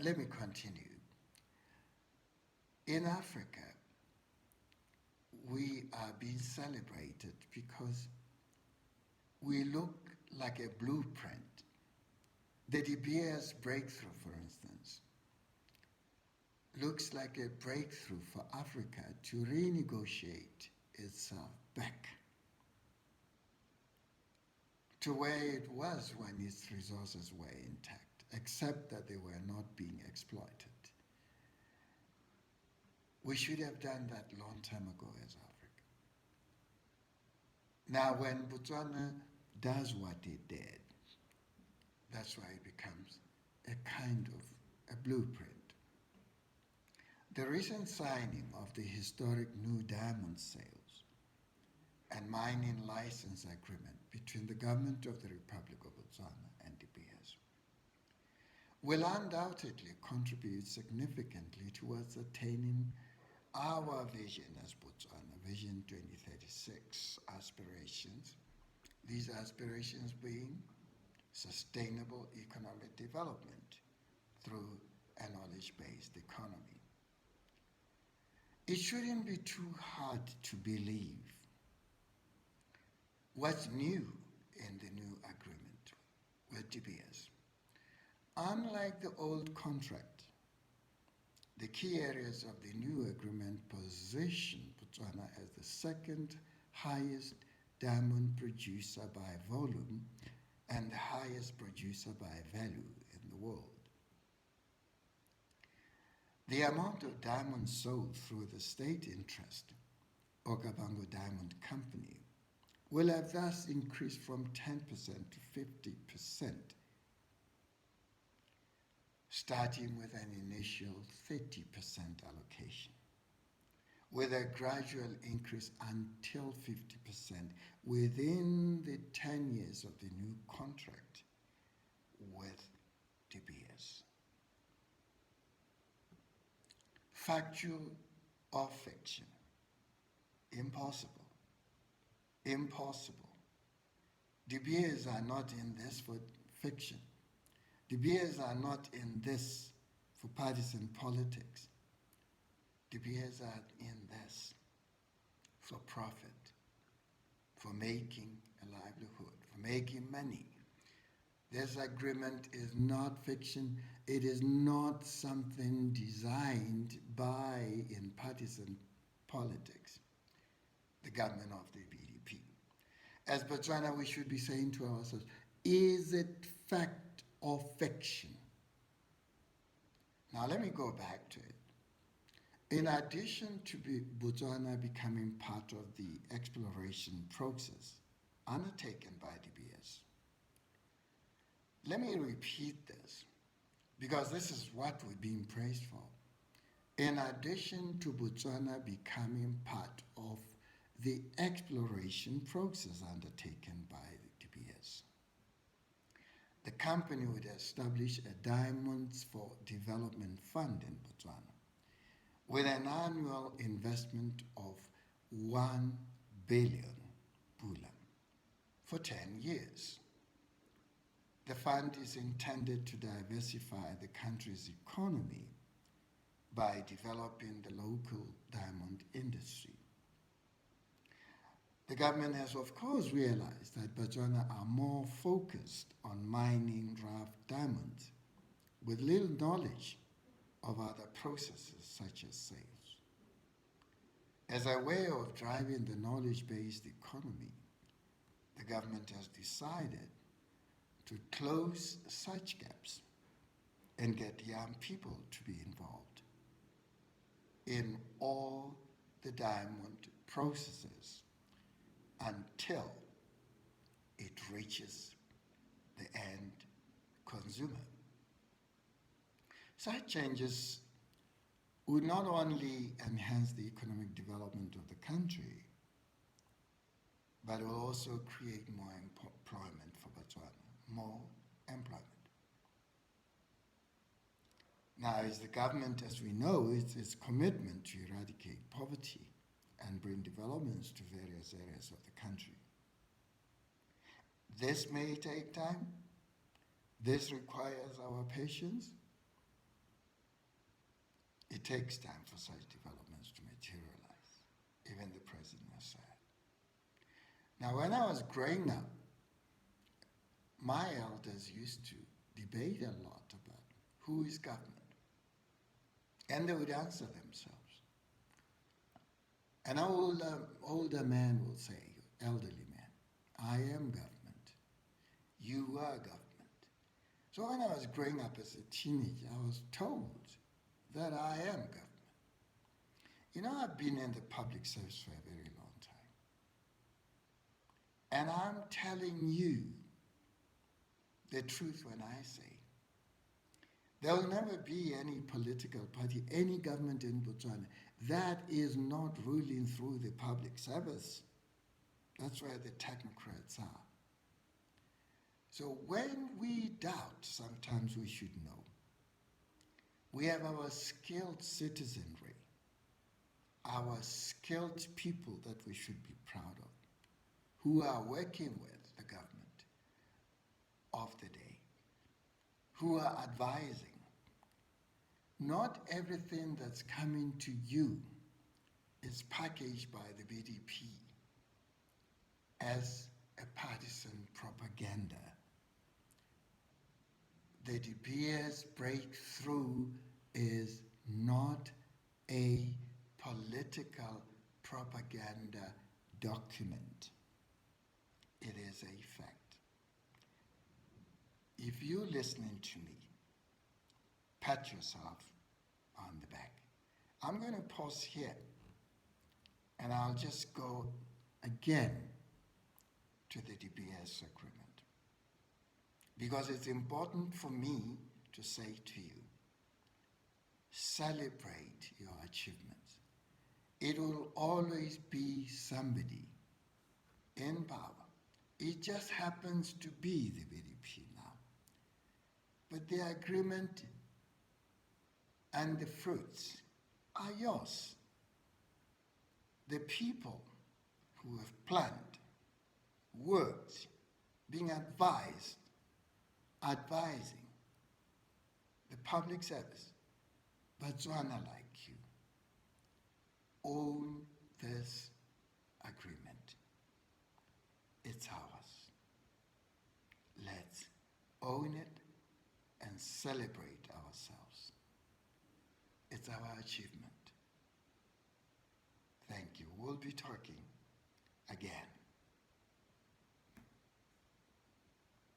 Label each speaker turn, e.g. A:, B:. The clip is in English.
A: let me continue. In Africa, we are being celebrated because we look like a blueprint. The De Beers breakthrough, for instance, looks like a breakthrough for Africa to renegotiate itself back to where it was when its resources were intact, except that they were not being exploited. We should have done that long time ago as Africa. Now, when Botswana does what it did, that's why it becomes a kind of a blueprint. The recent signing of the historic new diamond sales and mining license agreement between the government of the Republic of Botswana and De Beers will undoubtedly contribute significantly towards attaining our vision as Botswana, Vision 2036 aspirations. These aspirations being sustainable economic development through a knowledge-based economy. It shouldn't be too hard to believe what's new in the new agreement with De Beers. Unlike the old contract, the key areas of the new agreement position Botswana as the second highest diamond producer by volume and the highest producer by value in the world. The amount of diamonds sold through the state interest, Okavango Diamond Company, will have thus increased from 10% to 50%, starting with an initial 30% allocation, with a gradual increase until 50% within the 10 years of the new contract with De Beers. Factual or fiction? Impossible. Impossible. De Beers are not in this for fiction. De Beers are not in this for partisan politics. De Beers are in this for profit, for making a livelihood, for making money. This agreement is not fiction. It is not something designed by, in partisan politics, the government of the BDP. As Botswana, we should be saying to ourselves, is it fact or fiction? Now let me go back to it. In addition to Botswana becoming part of the exploration process undertaken by De Beers, let me repeat this, because this is what we're being praised for. In addition to Botswana becoming part of the exploration process undertaken by De Beers, the company would establish a Diamonds for Development Fund in Botswana with an annual investment of 1 billion pula for 10 years. The fund is intended to diversify the country's economy by developing the local diamond industry. The government has, of course, realized that Botswana are more focused on mining rough diamonds with little knowledge of other processes such as sales. As a way of driving the knowledge-based economy, the government has decided to close such gaps and get young people to be involved in all the diamond processes until it reaches the end consumer. Such changes would not only enhance the economic development of the country, but will also create more employment for Botswana, more employment. Now, as the government, as we know, its commitment to eradicate poverty and bring developments to various areas of the country. This may take time. This requires our patience. It takes time for such developments to materialize. Even the president has said. Now, when I was growing up, my elders used to debate a lot about who is government. And they would answer themselves. An older man will say, elderly man, I am government. You are government. So when I was growing up as a teenager, I was told that I am government. You know, I've been in the public service for a very long time. And I'm telling you the truth when I say there will never be any political party, any government in Botswana that is not ruling through the public service. That's where the technocrats are. So when we doubt, sometimes we should know. We have our skilled citizenry, our skilled people that we should be proud of, who are working with the government of the day, who are advising. Not everything that's coming to you is packaged by the BDP as a partisan propaganda. The De Beers breakthrough is not a political propaganda document. It is a fact. If you're listening to me, pat yourself on the back. I'm going to pause here and I'll just go again to the De Beers agreement. Because it's important for me to say to you, celebrate your achievements. It will always be somebody in power. It just happens to be the BDP now. But the agreement and the fruits are yours. The people who have planned, worked, being advised, advising the public service, Botswana like you, own this agreement. It's ours. Let's own it and celebrate ourselves. It's our achievement. Thank you. We'll be talking again.